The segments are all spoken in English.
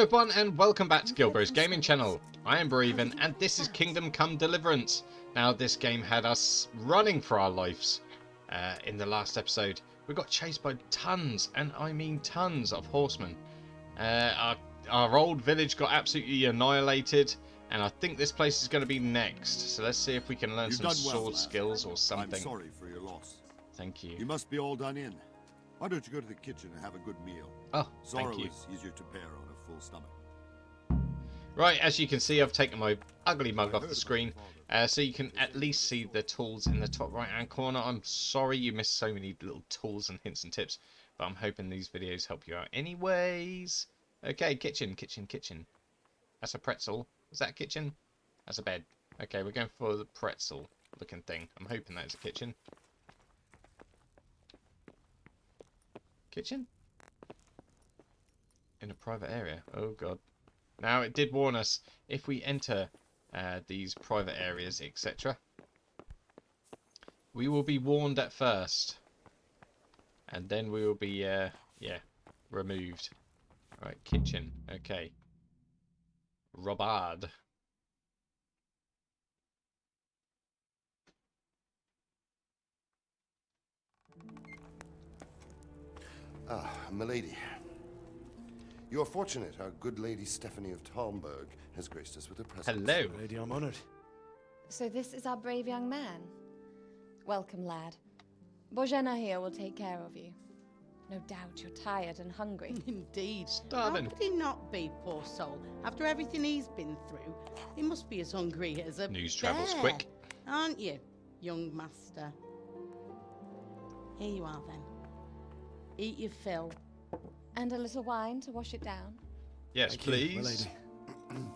everyone and welcome back to GilBroz Gaming Channel. I am Broeven and this is Kingdom Come Deliverance. Now this game had us running for our lives in the last episode. We got chased by tons, and I mean tons, of horsemen. Our old village got absolutely annihilated, and I think this place is going to be next. So let's see if we can learn some sword skills or something. I'm sorry for your loss. Thank you. You must be all done in. Why don't you go to the kitchen and have a good meal? Oh, Sorrow thank you. is easier to bear on a full stomach. Right, as you can see, I've taken my ugly mug off the screen, so you can at least see the tools in the top right-hand corner. I'm sorry you missed so many little tools and hints and tips, but I'm hoping these videos help you out anyways. Okay, kitchen. That's a pretzel. Is that a kitchen? That's a bed. Okay, we're going for the pretzel-looking thing. I'm hoping that is a kitchen. Kitchen? In a private area. Oh god. Now it did warn us if we enter these private areas, etc. We will be warned at first, and then we will be removed. Right, kitchen. Okay. Robard. Ah, milady. You are fortunate our good lady Stephanie of Talmberg has graced us with her presence. Hello. Lady, I'm honored. So this is our brave young man. Welcome, lad. Bojena here will take care of you. No doubt you're tired and hungry. Indeed. Starving. How could he not be, poor soul? After everything he's been through, he must be as hungry as a News travels bear, quick. aren't you, young master? Here you are, then. Eat your fill. And a little wine to wash it down. Yes, Thank you, please. my lady.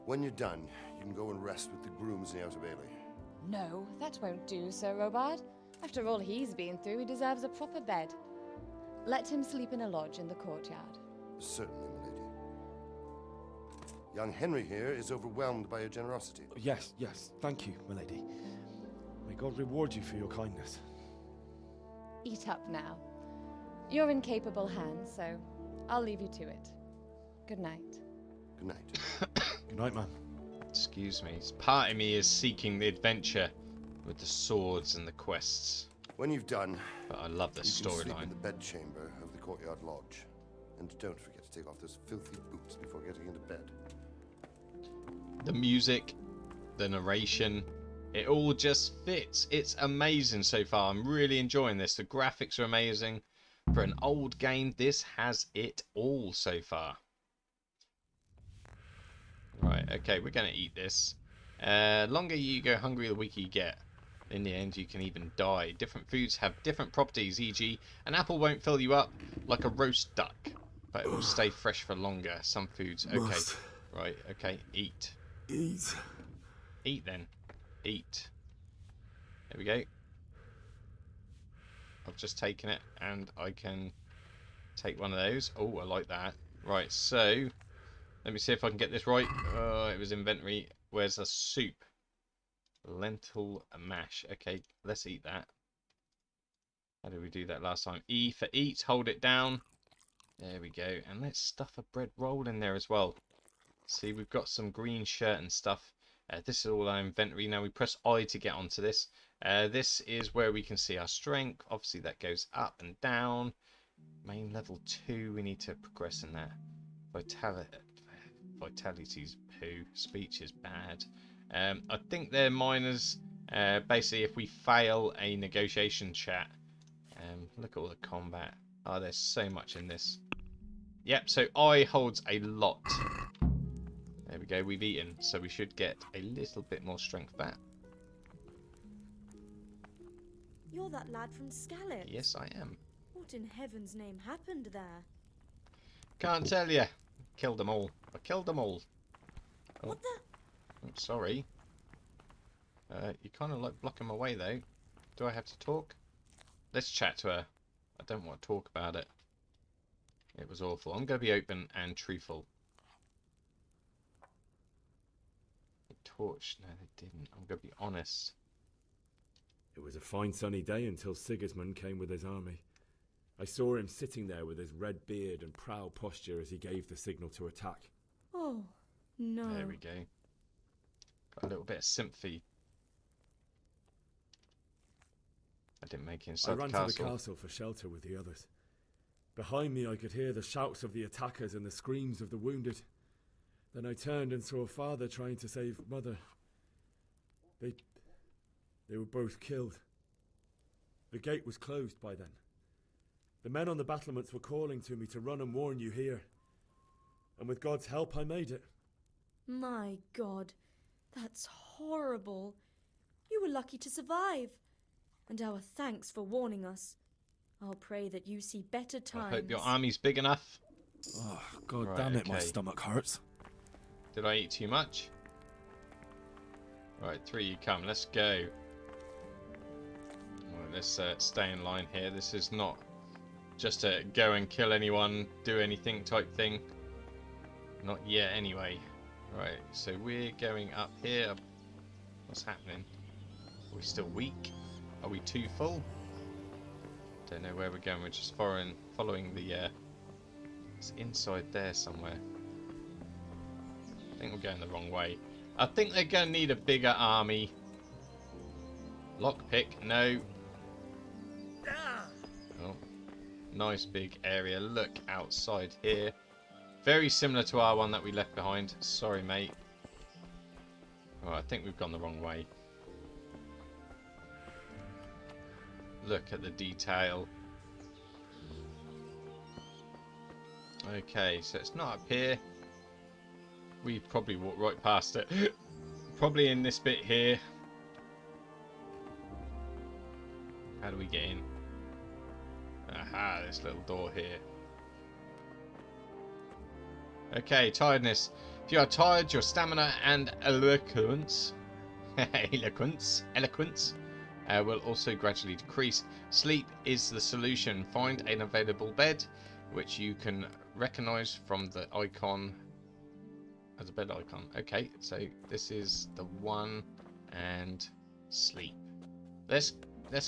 When you're done, you can go and rest with the grooms in the Outer Bailey. No, that won't do, Sir Robard. After all he's been through, he deserves a proper bed. Let him sleep in a lodge in the courtyard. Certainly, milady. Young Henry here is overwhelmed by your generosity. Yes, thank you, my lady. May God reward you for your kindness. Eat up now. You're in capable hands, so I'll leave you to it. Good night. Good night. Good night, man. Excuse me. Part of me is seeking the adventure with the swords and the quests. When you've done, But I love the you can sleep in storyline. the bedchamber of the courtyard lodge. And don't forget to take off those filthy boots before getting into bed. The music, the narration, it all just fits. It's amazing so far. I'm really enjoying this. The graphics are amazing. For an old game, this has it all so far. Right, okay, we're going to eat this. Longer you go hungry, the weaker you get. In the end, you can even die. Different foods have different properties, e.g. an apple won't fill you up like a roast duck, but it will stay fresh for longer. Some foods, okay. Right, okay, eat. Eat then. Eat. There we go. I've just taken it and I can take one of those. Oh, I like that. Right, so let me see if I can get this right. Oh, it was inventory. Where's the soup? Lentil mash. Okay, let's eat that. How did we do that last time? E for eat. Hold it down. There we go. And let's stuff a bread roll in there as well. See, we've got some green shirt and stuff. This is all our inventory. Now we press I to get onto this. This is where we can see our strength. Obviously that goes up and down. Main level 2, we need to progress in that. Vitality's poo. Speech is bad. I think they're minors. Basically, if we fail a negotiation chat. Look at all the combat. Oh, there's so much in this. Yep, so I holds a lot. There we go, we've eaten, so we should get a little bit more strength back. You're that lad from Scallop. Yes, I am. What in heaven's name happened there? Can't tell you. Killed them all. I killed them all. Oh, What the? oh, sorry. You kind of like blocking my way though. Do I have to talk? Let's chat to her. I don't want to talk about it. It was awful. I'm going to be open and truthful. Torch. No, they didn't. I'm going to be honest. It was a fine sunny day until Sigismund came with his army. I saw him sitting there with his red beard and proud posture as he gave the signal to attack. Oh, no. There we go. Got a little bit of sympathy. I didn't make it I inside ran the castle. to the castle for shelter with the others. Behind me I could hear the shouts of the attackers and the screams of the wounded. Then I turned and saw Father trying to save Mother. They were both killed. The gate was closed by then. The men on the battlements were calling to me to run and warn you here. And with God's help I made it. My God, that's horrible. You were lucky to survive. And our thanks for warning us. I'll pray that you see better times. I hope your army's big enough. Oh, God Right, damn it, my okay. stomach hurts. Did I eat too much? Right, 3 you come. Let's go. Well, let's stay in line here. This is not just a go and kill anyone, do anything type thing. Not yet, anyway. Right, so we're going up here. What's happening? Are we still weak? Are we too full? Don't know where we're going. We're just following the... it's inside there somewhere. I think we're going the wrong way. I think they're going to need a bigger army. Lockpick, no. Oh, nice big area. Look outside here. Very similar to our one that we left behind. Sorry, mate. Oh, I think we've gone the wrong way. Look at the detail. Okay, so it's not up here. We probably walked right past it. Probably in this bit here. How do we get in? Aha, this little door here. Okay, tiredness. If you are tired, your stamina and eloquence will also gradually decrease. Sleep is the solution. Find an available bed, which you can recognize from the icon as a bed icon. Okay, so this is the one, and sleep. Let's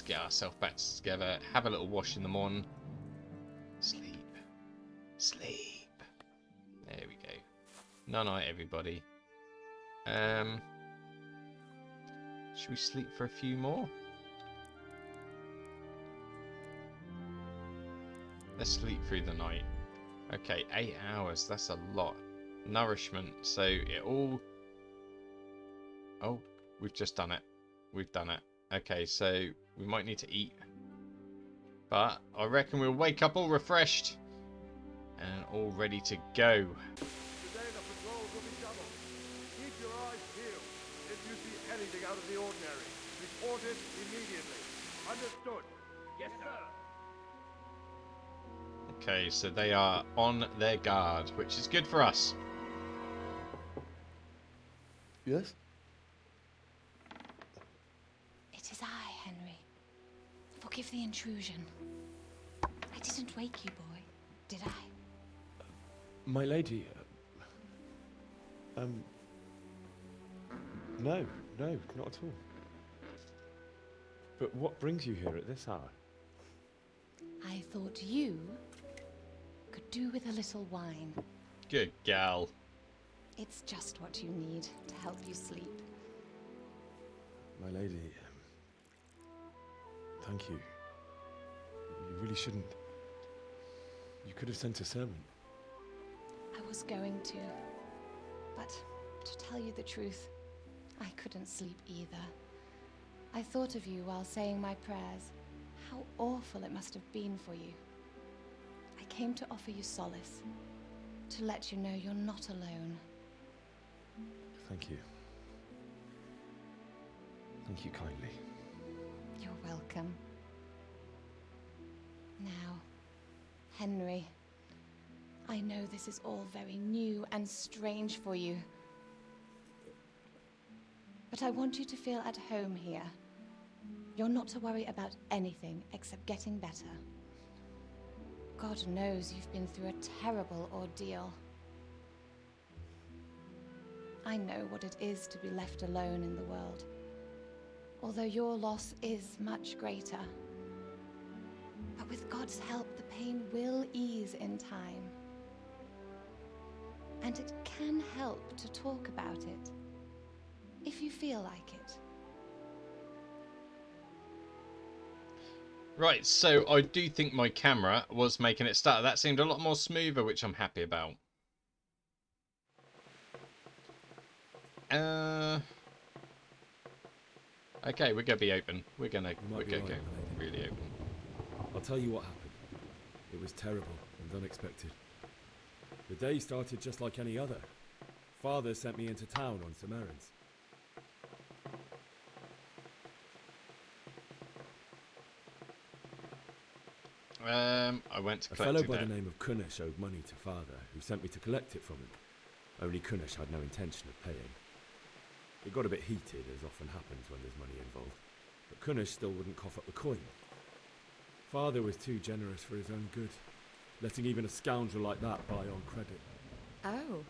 get ourselves back together. Have a little wash in the morning. Sleep. There we go. Night, everybody. Should we sleep for a few more? Let's sleep through the night. Okay, 8 hours. That's a lot. Nourishment. So it all... Oh, we've just done it. We've done it. Okay, so we might need to eat. But I reckon we'll wake up all refreshed and all ready to go. Today the patrols will be doubled. Keep your eyes peeled. If you see anything out of the ordinary, report it immediately. Understood? Yes, sir. Okay, so they are on their guard, which is good for us. Yes? It is I, Henry. Forgive the intrusion. I didn't wake you, boy, did I? My lady, no, not at all. But what brings you here at this hour? I thought you could do with a little wine. Good gal. It's just what you need to help you sleep. My lady, thank you. You really shouldn't. You could have sent a servant. I was going to, but to tell you the truth, I couldn't sleep either. I thought of you while saying my prayers. How awful it must have been for you. I came to offer you solace, to let you know you're not alone. Thank you. Thank you kindly. You're welcome. Now, Henry, I know this is all very new and strange for you. But I want you to feel at home here. You're not to worry about anything except getting better. God knows you've been through a terrible ordeal. I know what it is to be left alone in the world, although your loss is much greater. But with God's help, the pain will ease in time. And it can help to talk about it, if you feel like it. Right, so I do think my camera was making it stutter. That seemed a lot more smoother, which I'm happy about. Okay, we're gonna be open. We're gonna go really open. I'll tell you what happened. It was terrible and unexpected. The day started just like any other. Father sent me into town on some errands. I went to A collect fellow it by there. the name of Kunish owed money to Father, who sent me to collect it from him. Only Kunish had no intention of paying. It got a bit heated, as often happens when there's money involved, but Kunish still wouldn't cough up the coin. Father was too generous for his own good, letting even a scoundrel like that buy on credit. Oh.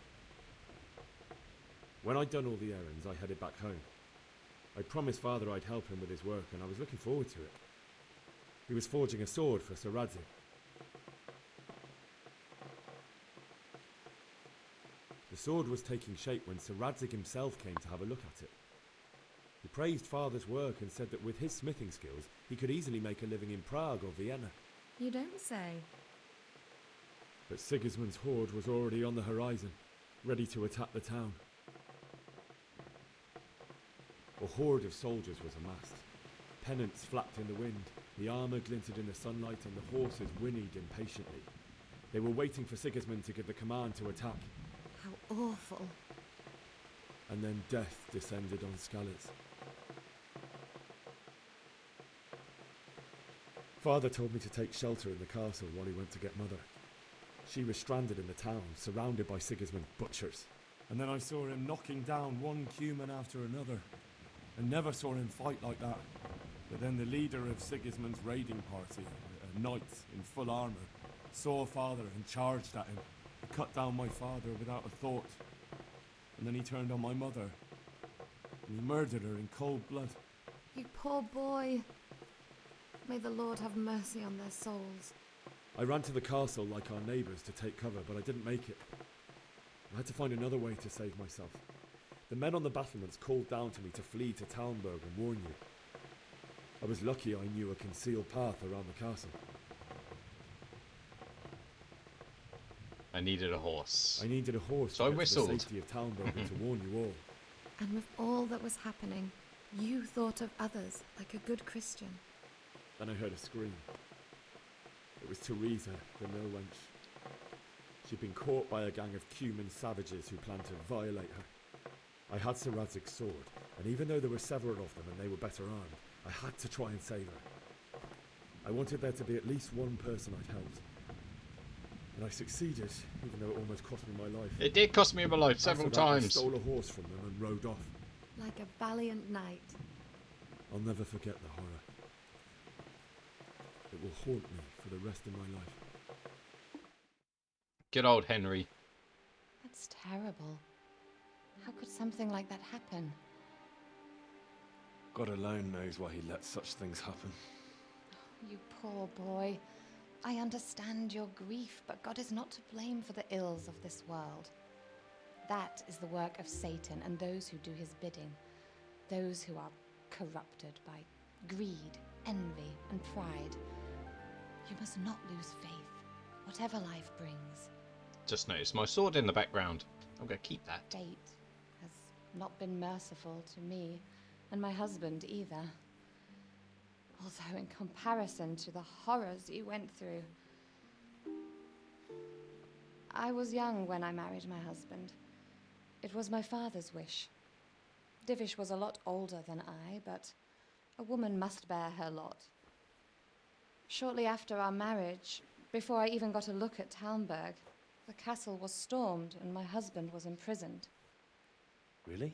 When I'd done all the errands, I headed back home. I promised Father I'd help him with his work, and I was looking forward to it. He was forging a sword for Sir Radzik. The sword was taking shape when Sir Radzik himself came to have a look at it. He praised Father's work and said that with his smithing skills, he could easily make a living in Prague or Vienna. You don't say. But Sigismund's horde was already on the horizon, ready to attack the town. A horde of soldiers was amassed. Pennants flapped in the wind, the armour glinted in the sunlight, and the horses whinnied impatiently. They were waiting for Sigismund to give the command to attack. How awful. And then death descended on Skalitz. Father told me to take shelter in the castle while he went to get Mother. She was stranded in the town, surrounded by Sigismund's butchers. And then I saw him knocking down one Cuman after another. And never saw him fight like that. But then the leader of Sigismund's raiding party, a knight in full armour, saw Father and charged at him. He cut down my father without a thought. And then he turned on my mother. And he murdered her in cold blood. You poor boy. May the Lord have mercy on their souls. I ran to the castle like our neighbours to take cover, but I didn't make it. I had to find another way to save myself. The men on the battlements called down to me to flee to Talmberg and warn you. I was lucky I knew a concealed path around the castle. I needed a horse. I needed a horse So to I get whistled. to the safety of Talmberg and to warn you all. And with all that was happening, you thought of others like a good Christian. Then I heard a scream. It was Teresa, the mill wench. She'd been caught by a gang of Cuman savages who planned to violate her. I had Sir Radzig's sword, and even though there were several of them and they were better armed, I had to try and save her. I wanted there to be at least one person I'd helped. And I succeeded, even though it almost cost me my life. It did cost me my life several After that, I times. stole a horse from them and rode off. Like a valiant knight. I'll never forget the horror. It will haunt me for the rest of my life. Good old Henry. That's terrible. How could something like that happen? God alone knows why he lets such things happen. You poor boy. I understand your grief, but God is not to blame for the ills of this world. That is the work of Satan and those who do his bidding. Those who are corrupted by greed, envy, and pride. You must not lose faith, whatever life brings. Just noticed my sword in the background. I'm going to keep that. Fate has not been merciful to me, and my husband either. Although in comparison to the horrors you went through. I was young when I married my husband. It was my father's wish. Divish was a lot older than I, but a woman must bear her lot. Shortly after our marriage, before I even got a look at Talmberg, the castle was stormed and my husband was imprisoned. Really?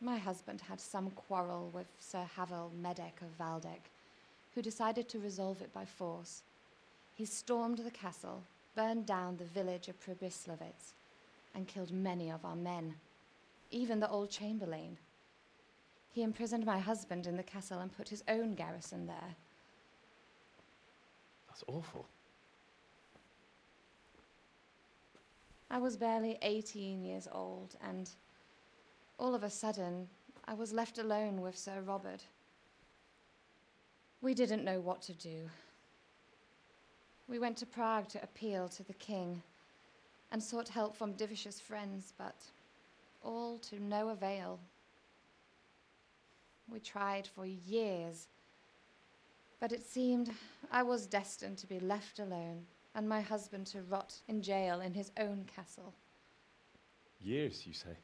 My husband had some quarrel with Sir Havel Medek of Valdek, who decided to resolve it by force. He stormed the castle, burned down the village of Pribyslavitz, and killed many of our men, even the old chamberlain. He imprisoned my husband in the castle and put his own garrison there. That's awful. I was barely 18 years old, and all of a sudden, I was left alone with Sir Robert. We didn't know what to do. We went to Prague to appeal to the king and sought help from Divish's friends, but all to no avail. We tried for years, but it seemed I was destined to be left alone and my husband to rot in jail in his own castle. Years, you say?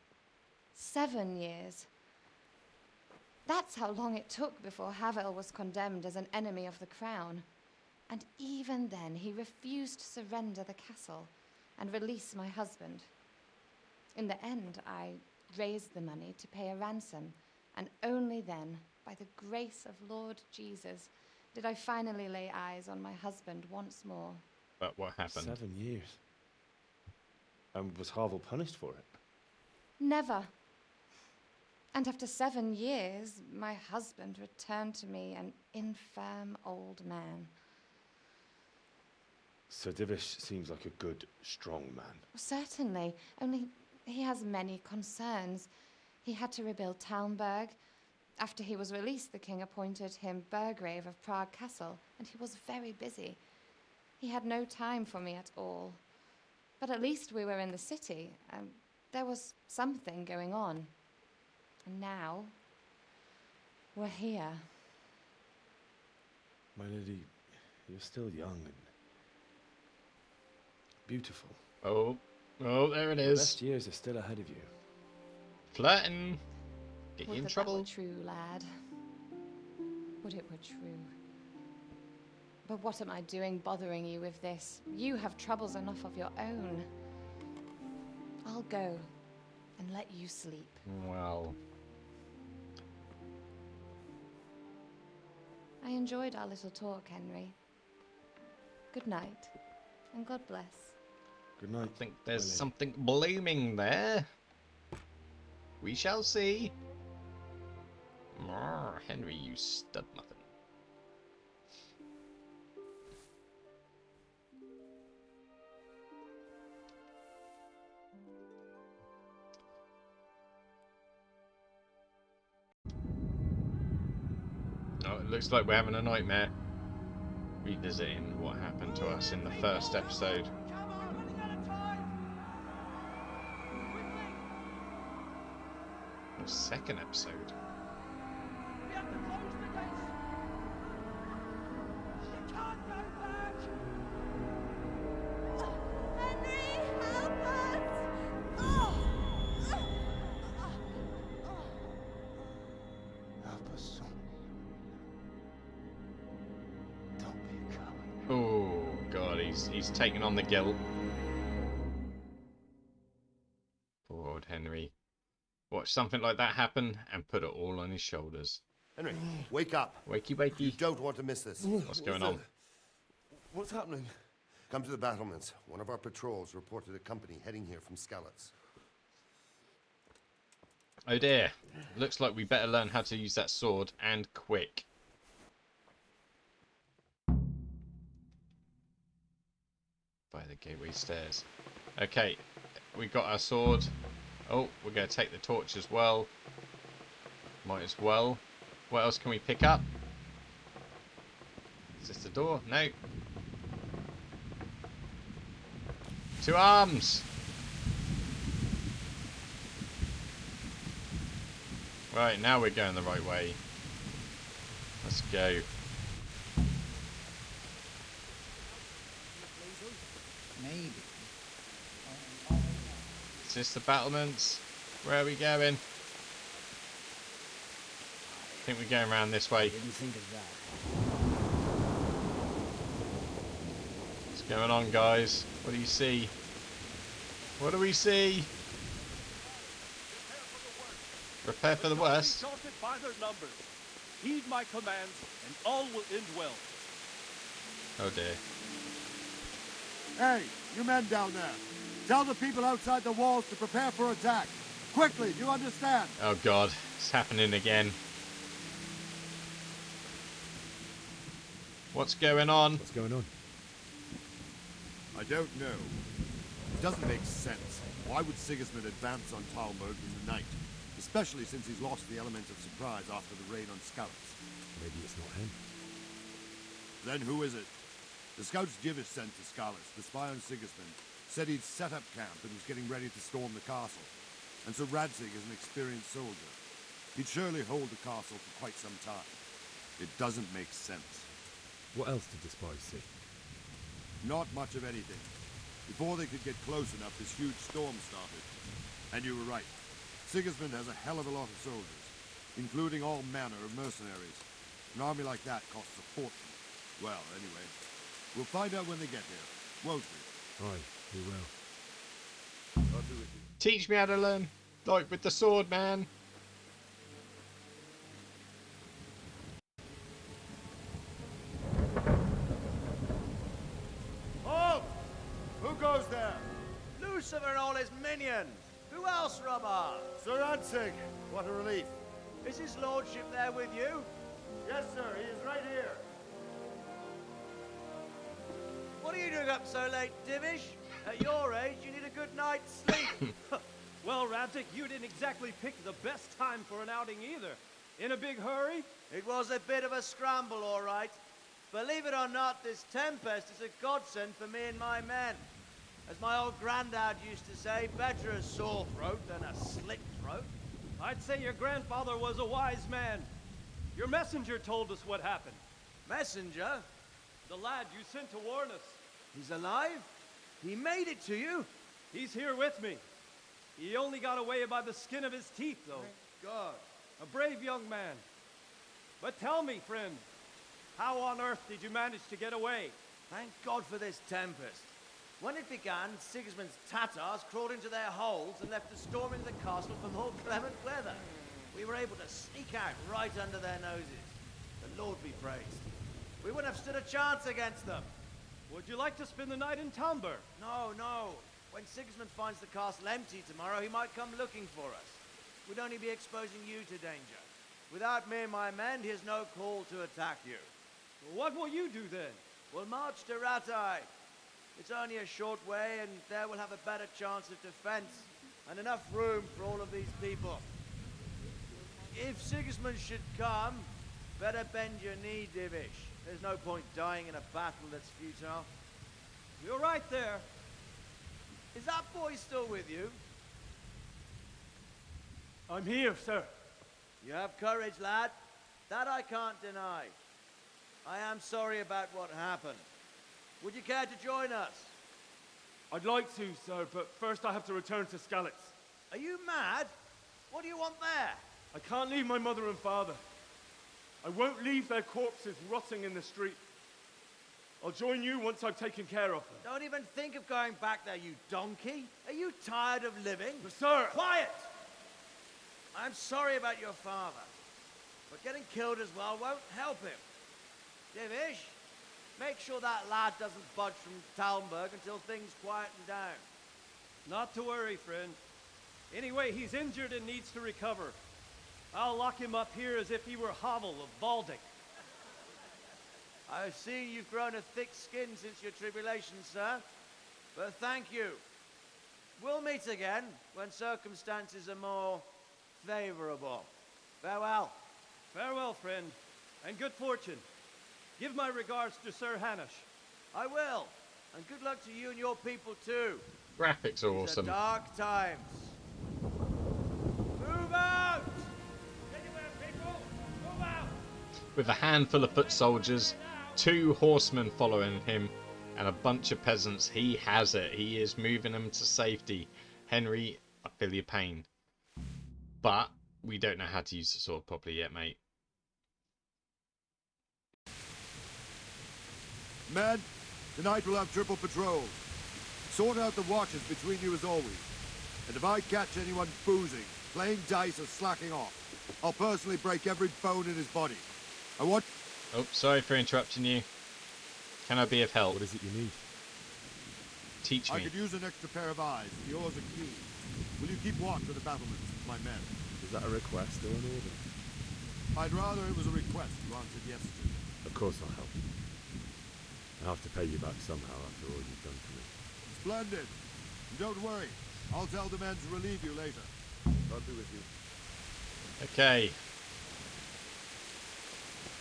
7 years. That's how long it took before Havel was condemned as an enemy of the crown. And even then, he refused to surrender the castle and release my husband. In the end, I raised the money to pay a ransom, and only then, by the grace of Lord Jesus, did I finally lay eyes on my husband once more. But what happened? 7 years. And was Havel punished for it? Never. And after 7 years, my husband returned to me an infirm old man. Sir Divish seems like a good, strong man. Certainly, only he has many concerns. He had to rebuild Talmberg. After he was released, the king appointed him Burgrave of Prague Castle, and he was very busy. He had no time for me at all. But at least we were in the city, and there was something going on. And now, we're here. My lady, you're still young and beautiful. Oh, there it The is. best years are still ahead of you. Flirting. Get you Would in that trouble. That were true, lad. Would it were true. But what am I doing bothering you with this? You have troubles enough of your own. I'll go and let you sleep. Well, I enjoyed our little talk, Henry. Good night, and God bless. Good night. I think there's my lady. something blooming there. We shall see. Henry, you stud muffin. Oh, it looks like we're having a nightmare. Revisiting what happened to us in the first episode. The second episode. We have to close the gates. You can't go back. Henry, help us! Oh! Help us, son. Don't be a coward. Oh god, he's taking on the guilt. Poor old Henry. Watch something like that happen and put it all on his shoulders. Henry, wake up. Wakey You wakey. don't want to miss this. What's going on? What's happening? Come to the battlements. One of our patrols reported a company heading here from Skalitz. Oh dear. Looks like we better learn how to use that sword, and quick. By the gateway stairs. Okay, we got our sword. Oh, we're going to take the torch as well. Might as well. What else can we pick up? Is this the door? No. 2 arms! Right, now we're going the right way. Let's go. Maybe. Is this the battlements? Where are we going? I think we're going around this way. Didn't think of that. What's going on, guys? What do you see? What do we see? Prepare for the worst. Sorted by their numbers. Heed my commands, and all will end well. Oh dear. Hey, you men down there. Tell the people outside the walls to prepare for attack. Quickly, do you understand? Oh god, it's happening again. What's going on? What's going on? I don't know. It doesn't make sense. Why would Sigismund advance on Talmberg in the night? Especially since he's lost the element of surprise after the raid on scouts. Maybe it's not him. Then who is it? The scouts Divish sent to Scarlets, the spy on Sigismund, said he'd set up camp and was getting ready to storm the castle. And so Radzig is an experienced soldier. He'd surely hold the castle for quite some time. It doesn't make sense. What else did the spies see? Not much of anything. Before they could get close enough, this huge storm started. And you were right. Sigismund has a hell of a lot of soldiers, including all manner of mercenaries. An army like that costs a fortune. Well, anyway, we'll find out when they get here, won't we? Aye, we will. I'll do it. Teach me how to learn. Like with the sword, man. Halt! Who goes there? Lucifer and all his minions. Who else, Robert? Sir Radzig. What a relief. Is his lordship there with you? Yes, sir. He is right here. What are you doing up so late, Divish? At your age, you need a good night's sleep. Well, Radzig, you didn't exactly pick the best time for an outing either. In a big hurry? It was a bit of a scramble, all right. Believe it or not, this tempest is a godsend for me and my men. As my old granddad used to say, better a sore throat than a slit throat. I'd say your grandfather was a wise man. Your messenger told us what happened. Messenger? The lad you sent to warn us. He's alive? He made it to you? He's here with me. He only got away by the skin of his teeth, though. Thank God. A brave young man. But tell me, friend, how on earth did you manage to get away? Thank God for this tempest. When it began, Sigismund's Tatars crawled into their holes and left us storming the castle for more clement weather. We were able to sneak out right under their noses. The Lord be praised. We wouldn't have stood a chance against them. Would you like to spend the night in Talmberg? No, no. When Sigismund finds the castle empty tomorrow, he might come looking for us. We'd only be exposing you to danger. Without me and my men, he has no call to attack you. What will you do then? We'll march to Ratai. It's only a short way, and there we'll have a better chance of defense and enough room for all of these people. If Sigismund should come, better bend your knee, Divish. There's no point dying in a battle that's futile. You're right there. Is that boy still with you? I'm here, sir. You have courage, lad. That I can't deny. I am sorry about what happened. Would you care to join us? I'd like to, sir, but first I have to return to Skalitz. Are you mad? What do you want there? I can't leave my mother and father. I won't leave their corpses rotting in the street. I'll join you once I've taken care of them. Don't even think of going back there, you donkey. Are you tired of living? But sir! Quiet! I'm sorry about your father, but getting killed as well won't help him. Divish, make sure that lad doesn't budge from Talmberg until things quieten down. Not to worry, friend. Anyway, he's injured and needs to recover. I'll lock him up here as if he were Havel of Baldic. I see you've grown a thick skin since your tribulation, sir. But thank you. We'll meet again when circumstances are more favorable. Farewell. Farewell, friend, and good fortune. Give my regards to Sir Hanush. I will. And good luck to you and your people, too. Graphics are These awesome. are dark times. Move out! Anywhere, people! Move out! With a handful of foot soldiers, 2 horsemen following him, and a bunch of peasants, he has it. He is moving them to safety. Henry, I feel your pain. But we don't know how to use the sword properly yet, mate. Men, tonight we'll have triple patrol. Sort out the watches between you as always. And if I catch anyone boozing, playing dice or slacking off, I'll personally break every bone in his body. I want... Oh, sorry for interrupting you. Can I be of help? What is it you need? Teach I me. could use an extra pair of eyes. Yours are keen. Will you keep watch of the battlements, my men? Is that a request or an order? I'd rather it was a request granted yesterday. Of course I'll help. I'll have to pay you back somehow after all you've done for me. Splendid. And don't worry. I'll tell the men to relieve you later. God be with you. Okay.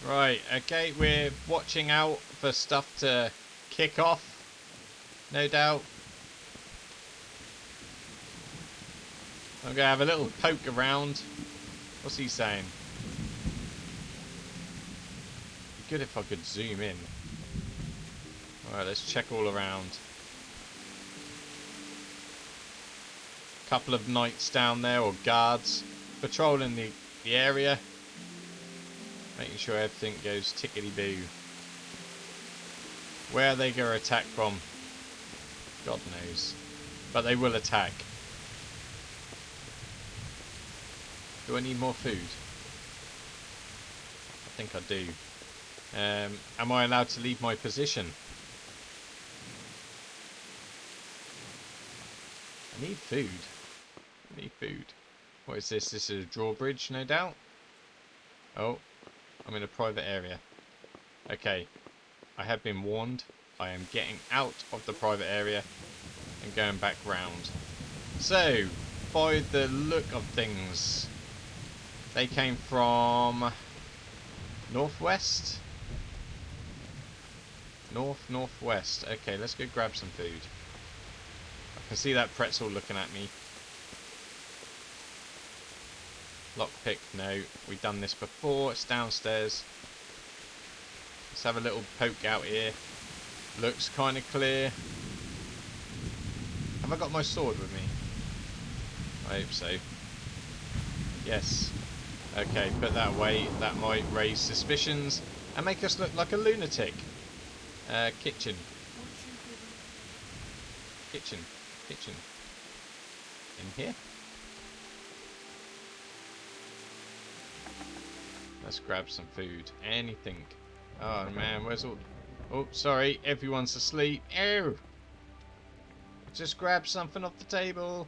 Right, okay, we're watching out for stuff to kick off, no doubt. I'm going to have a little poke around. What's he saying? Be good if I could zoom in. Alright, let's check all around. Couple of knights down there, or guards, patrolling the area. Making sure everything goes tickety-boo. Where are they going to attack from? God knows. But they will attack. Do I need more food? I think I do. Am I allowed to leave my position? I need food. I need food. What is this? This is a drawbridge, no doubt. Oh, I'm in a private area. Okay, I have been warned. I am getting out of the private area and going back round. So, by the look of things, they came from northwest? Northwest. Okay, let's go grab some food. I can see that pretzel looking at me. Lockpick, no. We've done this before. It's downstairs. Let's have a little poke out here. Looks kind of clear. Have I got my sword with me? I hope so. Yes. Okay, put that away. That might raise suspicions and make us look like a lunatic. Kitchen. Kitchen. In here? Let's grab some food. Anything. Oh man, where's all... Oh, sorry. Everyone's asleep. Ew! Just grab something off the table.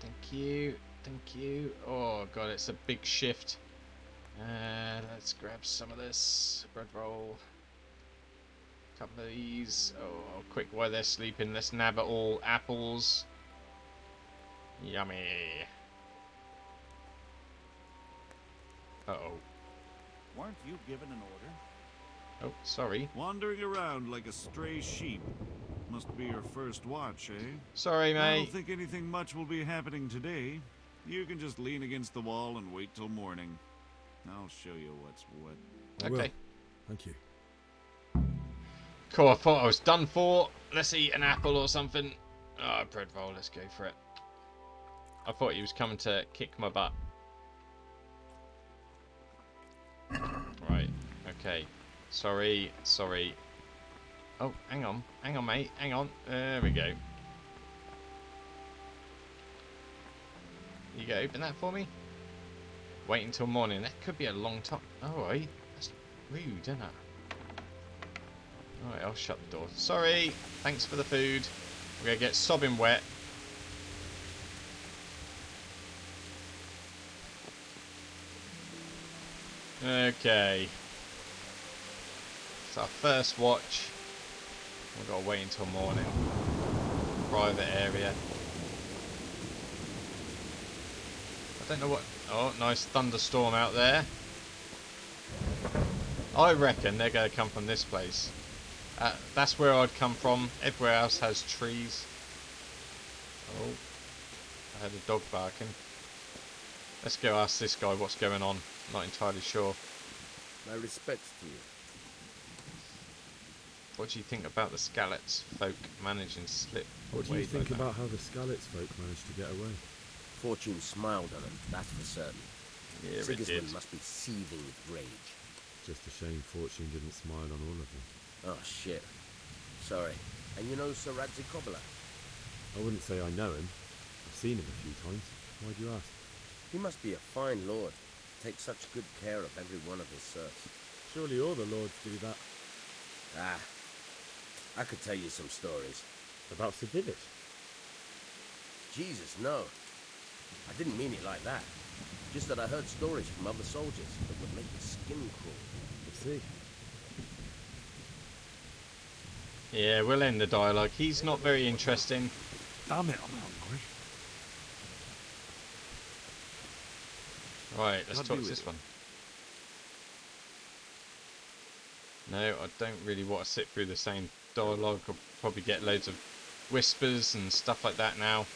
Thank you. Thank you. Oh god, it's a big shift. Let's grab some of this. Bread roll. Couple of these. Oh, quick while they're sleeping. Let's nab it all. Apples. Yummy. Uh-oh. Weren't you given an order? Oh, sorry. Wandering around like a stray sheep. Must be your first watch, eh? Sorry, mate. I don't think anything much will be happening today. You can just lean against the wall and wait till morning. I'll show you what's what. Okay. Thank you. Cool, I thought I was done for. Let's eat an apple or something. Ah, bread roll, let's go for it. I thought he was coming to kick my butt. Right, okay. Sorry. Oh, hang on, mate, hang on. There we go. You go, open that for me. Wait until morning. That could be a long time. Alright, that's rude, isn't it? Alright, I'll shut the door. Sorry, thanks for the food. We're gonna get sobbing wet. Okay. It's our first watch. We've got to wait until morning. Private area. I don't know what... Oh, nice thunderstorm out there. I reckon they're going to come from this place. That's where I'd come from. Everywhere else has trees. Oh. I heard a dog barking. Let's go ask this guy what's going on. Not entirely sure. My respects to you. What do you think about the Scalets folk managing to slip What do you away think like about how the Scalets folk managed to get away? Fortune smiled on him, that's for certain. Yeah, it Sigismund did. must be seething with rage. Just a shame Fortune didn't smile on all of them. Oh, shit. Sorry. And you know Sir Radzi Kobyla? I wouldn't say I know him. I've seen him a few times. Why do you ask? He must be a fine lord. Takes such good care of every one of his serfs. Surely all the lords do that. Ah. I could tell you some stories. About Sedivich? Jesus, no. I didn't mean it like that. Just that I heard stories from other soldiers that would make the skin crawl. I see. Yeah, we'll end the dialogue. He's not very interesting. Damn it, I'm hungry. Right, let's I'll talk be to with this you. one. No, I don't really want to sit through the same dialogue. I'll probably get loads of whispers and stuff like that now.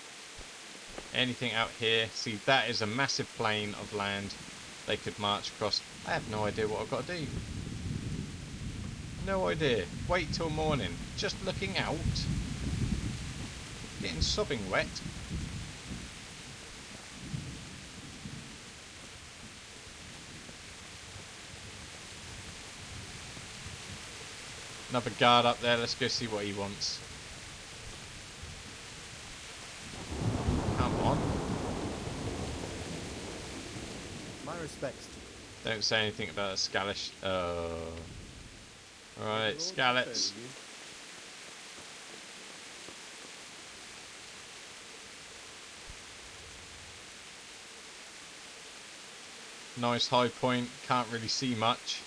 Anything out here? See, that is a massive plain of land they could march across. I have no idea what I've got to do. No idea. Wait till morning. Just looking out. Getting sopping wet. Another guard up there. Let's go see what he wants. Come on. My respects to you. Don't say anything about a scallish. Alright, scallops. Nice high point. Can't really see much.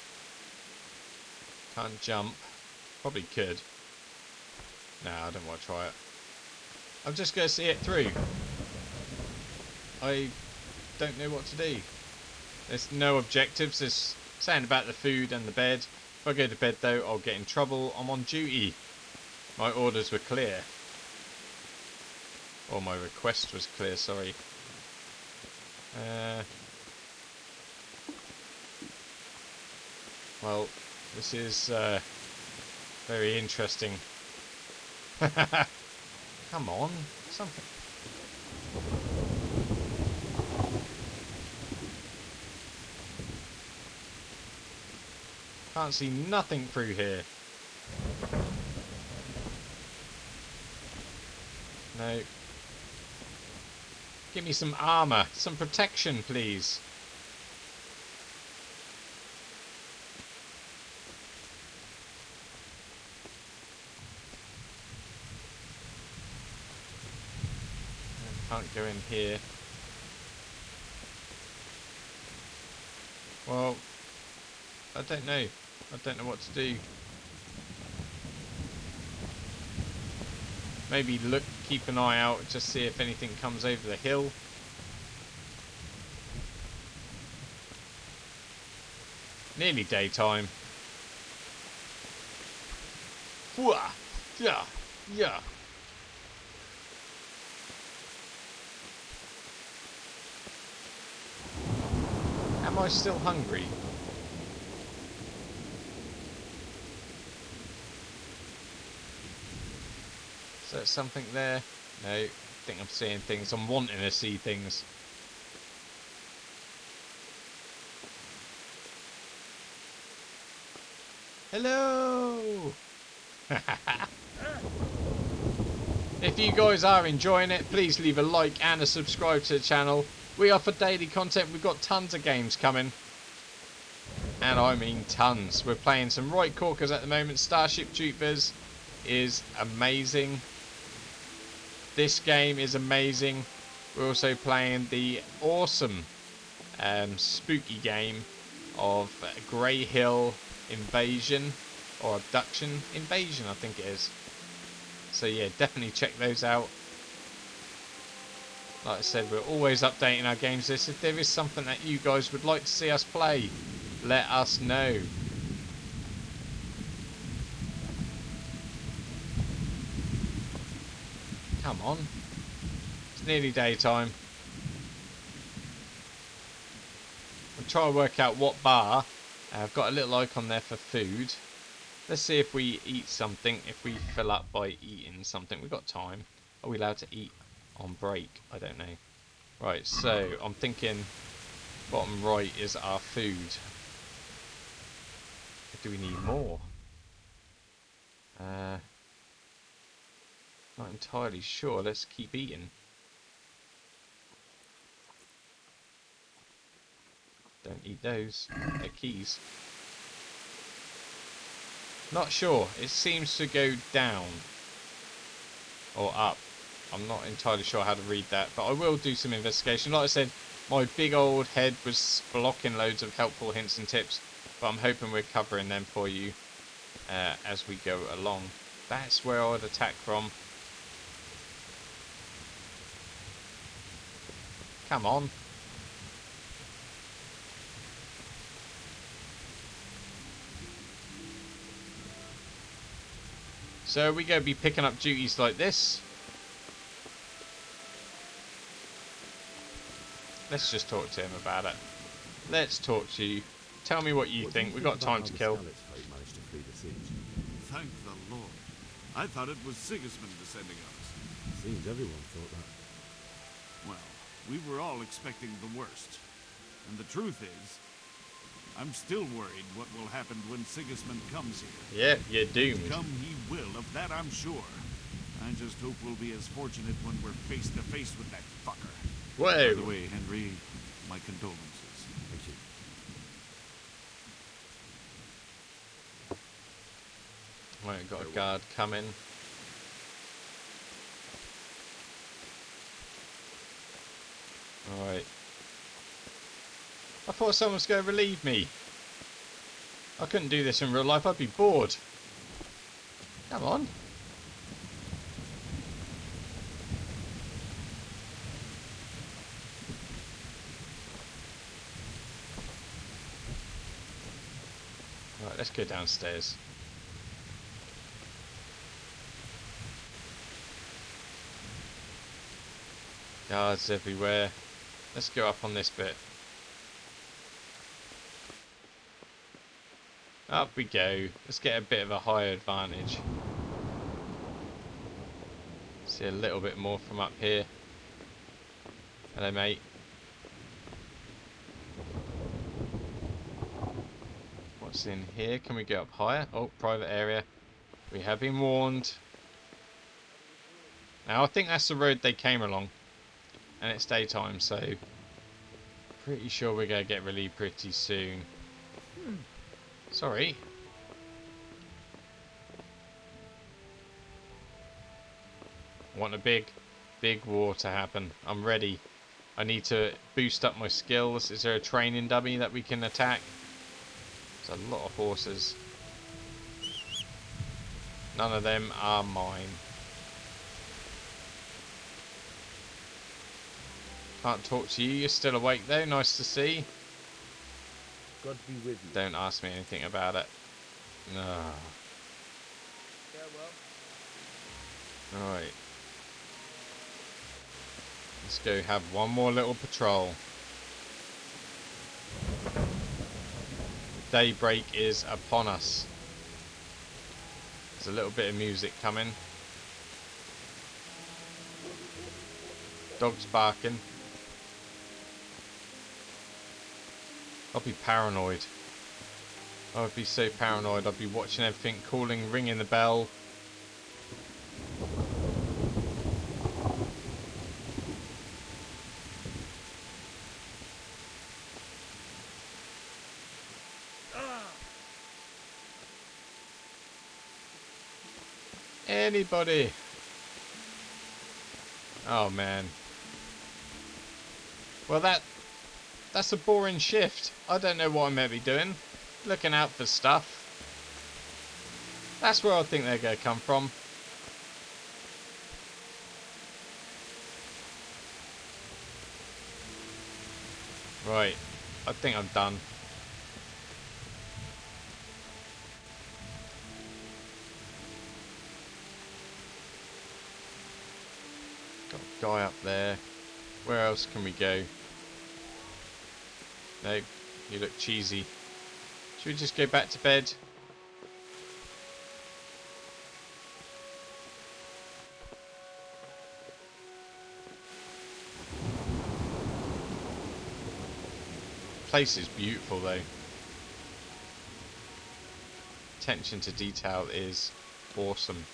Can't jump. Probably could. Nah, I don't want to try it. I'm just going to see it through. I don't know what to do. There's no objectives. There's saying about the food and the bed. If I go to bed though, I'll get in trouble. I'm on duty. My orders were clear. Or my request was clear, sorry. Well, this is very interesting. Come on, something. Can't see nothing through here. No. Give me some armor, some protection, please. Can't go in here. Well, I don't know. I don't know what to do. Maybe look, keep an eye out, just see if anything comes over the hill. Nearly daytime. Whoa! Yeah, yeah. Am I still hungry? Is there something there? No, I think I'm seeing things. I'm wanting to see things. Hello! If you guys are enjoying it, please leave a like and a subscribe to the channel. We offer daily content. We've got tons of games coming. And I mean tons. We're playing some right corkers at the moment. Starship Troopers is amazing. This game is amazing. We're also playing the awesome spooky game of Grey Hill Invasion or Abduction Invasion, I think it is. So yeah, definitely check those out. Like I said, we're always updating our games list. If there is something that you guys would like to see us play, let us know. Come on. It's nearly daytime. I'll try and work out what bar. I've got a little icon there for food. Let's see if we eat something. If we fill up by eating something. We've got time. Are we allowed to eat on break? I don't know. Right, so I'm thinking bottom right is our food. Do we need more? Not entirely sure. Let's keep eating. Don't eat those. They're keys. Not sure. It seems to go down. Or up. I'm not entirely sure how to read that. But I will do some investigation. Like I said, my big old head was blocking loads of helpful hints and tips. But I'm hoping we're covering them for you as we go along. That's where I'd attack from. Come on. So we going to be picking up duties like this. Let's just talk to him about it. Let's talk to you. Tell me what you think. We've got time to kill. Thank the Lord. I thought it was Sigismund descending on us. Seems everyone thought that. Well, we were all expecting the worst. And the truth is, I'm still worried what will happen when Sigismund comes here. Yeah, you're doomed. Come he will, of that I'm sure. I just hope we'll be as fortunate when we're face to face with that fucker. Whoa. By the way, Henry, my condolences. Thank you. Right, got a guard coming. Alright. I thought someone was going to relieve me. I couldn't do this in real life, I'd be bored. Come on. Right, let's go downstairs. Guards everywhere. Let's go up on this bit. Up we go. Let's get a bit of a higher advantage. See a little bit more from up here. Hello, mate. What's in here? Can we go up higher? Oh, private area. We have been warned. Now, I think that's the road they came along. And it's daytime, so pretty sure we're going to get relieved pretty soon. Sorry. I want a big war to happen. I'm ready. I need to boost up my skills. Is there a training dummy that we can attack? There's a lot of horses. None of them are mine. Can't talk to you. You're still awake though. Nice to see. God be with you. Don't ask me anything about it. No. Farewell. Alright. Let's go have one more little patrol. Daybreak is upon us. There's a little bit of music coming. Dogs barking. I'll be paranoid. I would be so paranoid. I'd be watching everything, calling, ringing the bell. Anybody? Oh man. Well, that's a boring shift. I don't know what I'm meant to be doing. Looking out for stuff. That's where I think they're going to come from. Right. I think I'm done. Got a guy up there. Where else can we go? No, you look cheesy. Should we just go back to bed? Place is beautiful though. Attention to detail is awesome.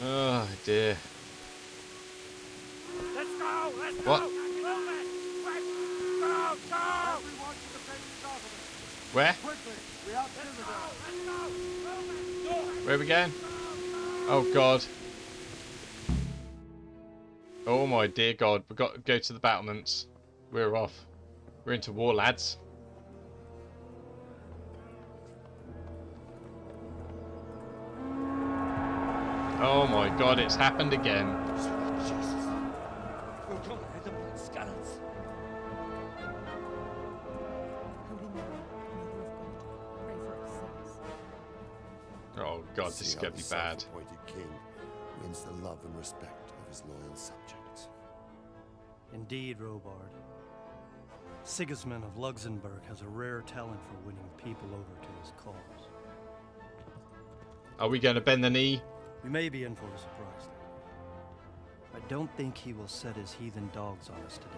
Oh dear. Let's go! Let's What? go! Move it! Quick! Go! Go! Everyone to the base off of it. Where? Quickly! We have to Let's go! Where are we going? Oh god. Oh my dear god. We've got to go to the battlements. We're off. We're into war, lads. Oh my god, it's happened again. Jesus. We're gonna hit them like scallops. Holy Mary, Mother of God, pray for us sinners. Oh god, this is See gonna how be the bad. self-appointed king wins the love and respect of his loyal subjects. Indeed, Robard. Sigismund of Luxembourg has a rare talent for winning people over to his cause. Are we going to bend the knee? We may be in for a surprise. I don't think he will set his heathen dogs on us today.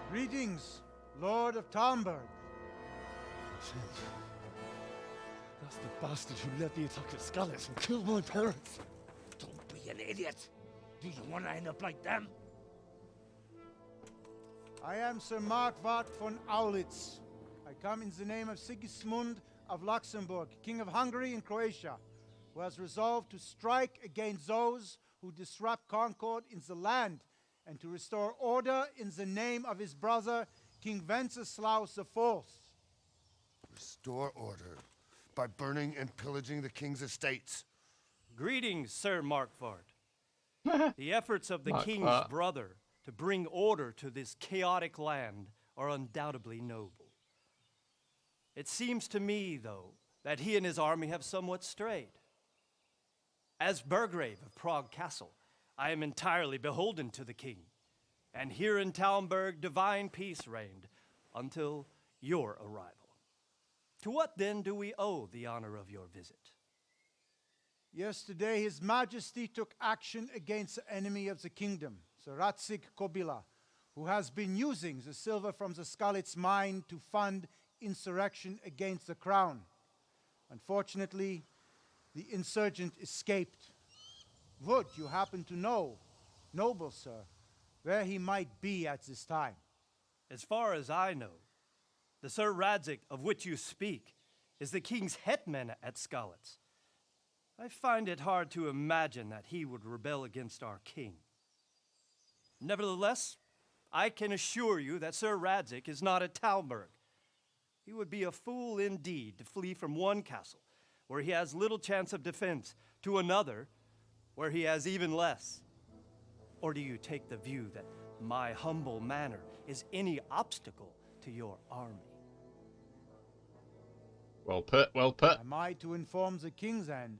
Greetings, Lord of Talmberg. That's the bastard who led the attack at Scallops and killed my parents. Don't be an idiot. Do you want to end up like them? I am Sir Markwart von Aulitz. I come in the name of Sigismund of Luxembourg, King of Hungary and Croatia, who has resolved to strike against those who disrupt concord in the land and to restore order in the name of his brother, King Wenceslaus IV. Restore order by burning and pillaging the king's estates. Greetings, Sir Markwart. The efforts of the king's Markwart. brother to bring order to this chaotic land are undoubtedly noble. It seems to me, though, that he and his army have somewhat strayed. As Burgrave of Prague Castle, I am entirely beholden to the king, and here in Talmberg divine peace reigned until your arrival. To what then do we owe the honor of your visit? Yesterday, His Majesty took action against the enemy of the kingdom, Sir Radzig Kobyla, who has been using the silver from the Skalitz mine to fund insurrection against the crown. Unfortunately, the insurgent escaped. Would you happen to know, noble sir, where he might be at this time? As far as I know, the Sir Radzig of which you speak is the king's hetman at Skalitz. I find it hard to imagine that he would rebel against our king. Nevertheless, I can assure you that Sir Radzig is not at Talmberg. He would be a fool indeed to flee from one castle, where he has little chance of defense, to another, where he has even less. Or do you take the view that my humble manner is any obstacle to your army? Well put, well put. Am I to inform the king then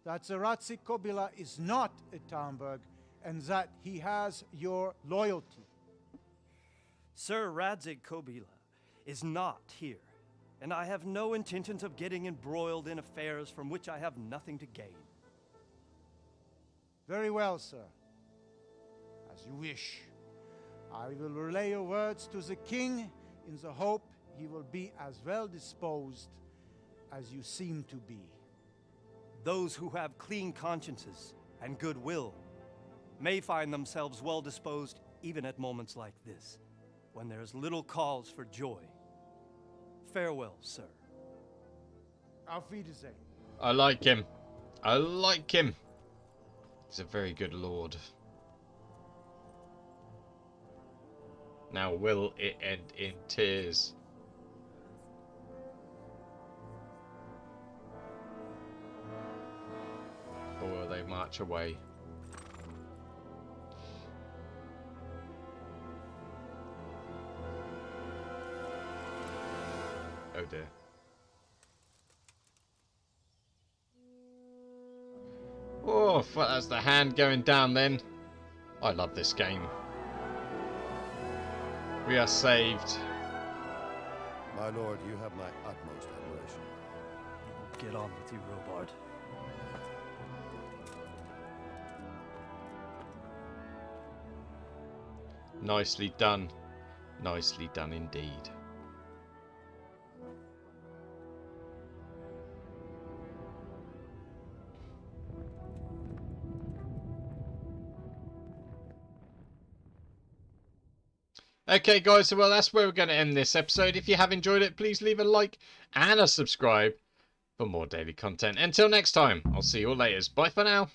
that Sir Radzig Kobyla is not at Talmberg and that he has your loyalty? Sir Radzig Kobyla is not here, and I have no intentions of getting embroiled in affairs from which I have nothing to gain. Very well, sir. As you wish. I will relay your words to the king in the hope he will be as well disposed as you seem to be. Those who have clean consciences and goodwill may find themselves well disposed even at moments like this, when there is little cause for joy. Farewell, sir. Auf Wiedersehen. I like him. I like him. He's a very good lord. Now, will it end in tears? Or will they march away? Oh dear. Oh, that's the hand going down then. I love this game. We are saved. My lord, you have my utmost admiration. Get on with you, Robard. Nicely done. Nicely done indeed. Okay guys, so well that's where we're going to end this episode. If you have enjoyed it, please leave a like and a subscribe for more daily content. Until next time, I'll see you all later. Bye for now.